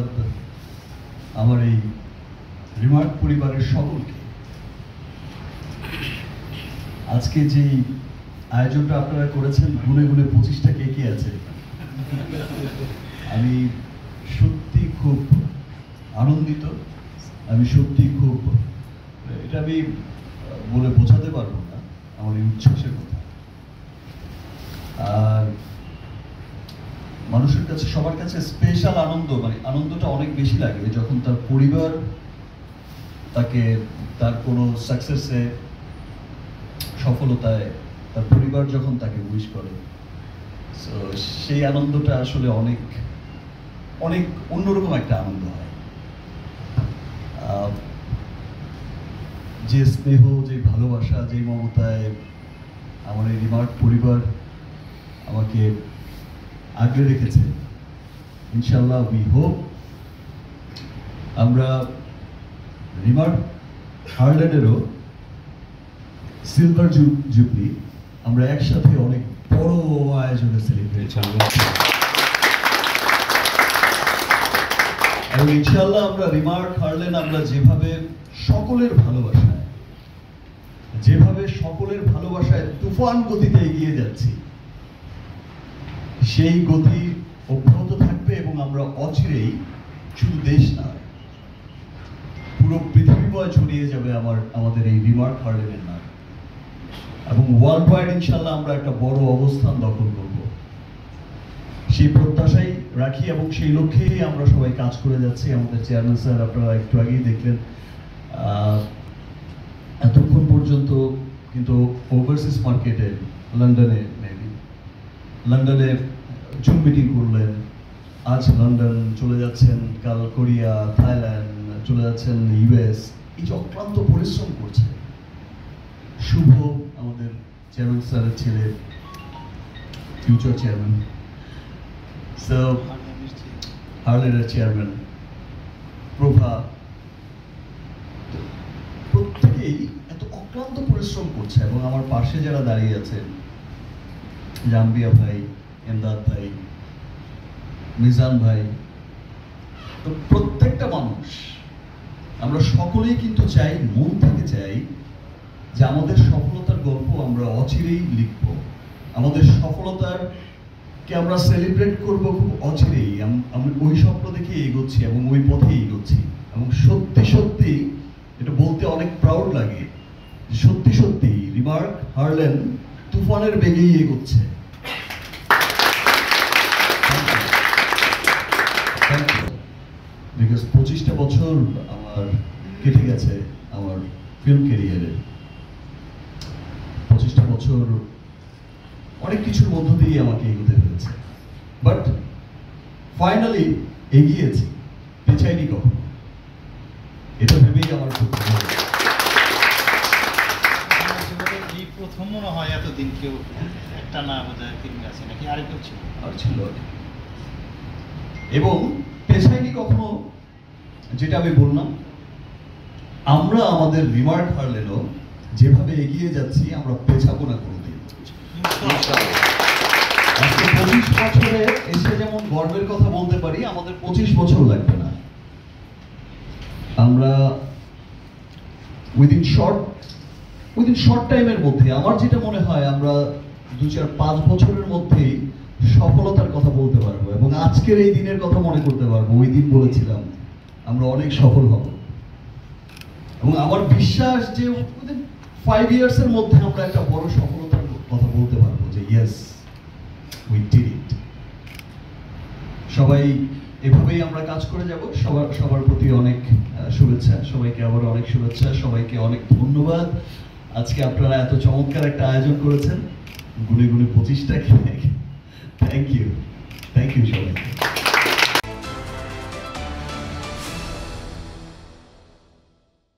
ধন্যবাদ আমার এই রিমার্ক পরিবারের সকলকে। আজকে যে আয়োজনটা আপনারা করেছেন, গুনে গুনে 25টা কে আছে। আমি সত্যি খুব আনন্দিত, আমি সত্যি খুব, এটা আমি বলে বোঝাতে পারবো না আমার এই উচ্ছ্বাসের কথা। আর মানুষের কাছে, সবার কাছে স্পেশাল আনন্দ, মানে আনন্দটা অনেক বেশি লাগে যখন তার পরিবার তাকে তার কোনো সাকসেসে, সফলতায় তার পরিবার যখন তাকে উইশ করে। সো সেই আনন্দটা আসলে অনেক অনেক অন্যরকম একটা আনন্দ হয়। যে স্নেহ, যে ভালোবাসা, যে মমতায় আমার এই রিমার্ক পরিবার আমাকে আগলে রেখেছে, ইনশাল্লাহ উই হোপ আমরা রিমার্ক হার্ল্যান্ডেরও সিলভার জুবলি আমরা একসাথে অনেক বড় আয়োজনে সেলিব্রেট করব। এবং ইনশাল্লাহ আমরা রিমার্ক হার্ল্যান্ড আমরা যেভাবে সকলের ভালোবাসায় তুফান গতিতে এগিয়ে যাচ্ছি, সেই গতি অব্যাহত থাকবে এবং আমরা অচিরেই শুধু দেশ নয়, পুরো পৃথিবীময় ছড়িয়ে যাবে আমাদের এই রিমার্ক হার্ল্যান্ডের নাম, এবং ওয়ার্ল্ড ওয়াইড ইনশাল্লাহ আমরা একটা বড় অবস্থান দখল করব, সেই প্রত্যাশাই রাখি এবং সেই লক্ষ্যেই আমরা সবাই কাজ করে যাচ্ছি। আমাদের চেয়ারম্যান স্যার আপনারা একটু আগেই দেখলেন, এতক্ষণ পর্যন্ত কিন্তু ওভারসিজ মার্কেটে লন্ডনে জুম মিটিং করলেন, আজ লন্ডন চলে যাচ্ছেন, কাল কোরিয়া, থাইল্যান্ড চলে যাচ্ছেন, ইউএস। এই যে অক্লান্ত পরিশ্রম করছে শুভ, আমাদের চেয়ারম্যান স্যারের ছেলে, ফিউচার চেয়ারম্যান, হার্ল্যান্ডের চেয়ারম্যান প্রভা, প্রত্যেকেই এত অক্লান্ত পরিশ্রম করছে। এবং আমার পাশে যারা দাঁড়িয়ে আছেন, জাম্বিয়া ভাই, এমদাদ ভাই, মিজান ভাই, তো প্রত্যেকটা মানুষ, আমরা সকলেই কিন্তু চাই, মন থেকে চাই যে আমাদের সফলতার গল্প আমরা অচিরেই লিখব, আমাদের সফলতারকে আমরা সেলিব্রেট করব খুব অচিরেই। আমরা ওই স্বপ্ন দেখে এগোচ্ছি এবং ওই পথে এগোচ্ছি। এবং সত্যি সত্যি এটা বলতে অনেক প্রাউড লাগে, সত্যি সত্যি রিমার্ক হার্ল্যান্ড তুফানের বেগেই এগোচ্ছে। বিকজ 25টা বছর আমার কেটে গেছে আমার ফিল্ম ক্যারিয়ারে। 25টা বছর অনেক কিছুর মধ্য দিয়ে আমাকে এগোতে হয়েছে, বাট ফাইনালি এগিয়েছি, পেছাইনি কখনো। এটা ভেবেই আমার খুব ভালো লাগে। প্রথম মনে হয় এতদিন কেউ একটা না বোধহয় ফিল্মে আছে, নাকি আর কেউ ছিল? আর ছিল, এবং পেছাইনি কখনো। যেটা আমি বললাম, আমরা আমাদের রিমার্ক হার্ল্যান্ডও যেভাবে এগিয়ে যাচ্ছি, আমরা পেছাবো না কোনোদিন। আজকে 25 বছরে এসে যেমন গর্বের কথা বলতে পারি, আমাদের 25 বছর লাগবে না। আমরা উইদিন শর্ট টাইমের মধ্যে, আমার যেটা মনে হয়, আমরা 2-4-5 বছরের মধ্যেই সফলতার কথা বলতে পারবো এবং আজকের এই দিনের কথা মনে করতে পারবো। ওই দিন বলেছিলাম আমরা অনেক সফল হব, এবং আমার বিশ্বাস যে 5 ইয়ার্সের মধ্যে আমরা একটা বড় সফলতার কথা বলতে পারবো যে ইয়েস, উই ডিড ইট। সবাই এভাবেই আমরা কাজ করে যাব। সবার প্রতি অনেক শুভেচ্ছা, সবাইকে আবার অনেক শুভেচ্ছা, সবাইকে অনেক ধন্যবাদ। আজকে আপনারা এত চমৎকার একটা আয়োজন করেছেন, গুনে গুনে 25টা। থ্যাংক ইউ সবাইকে।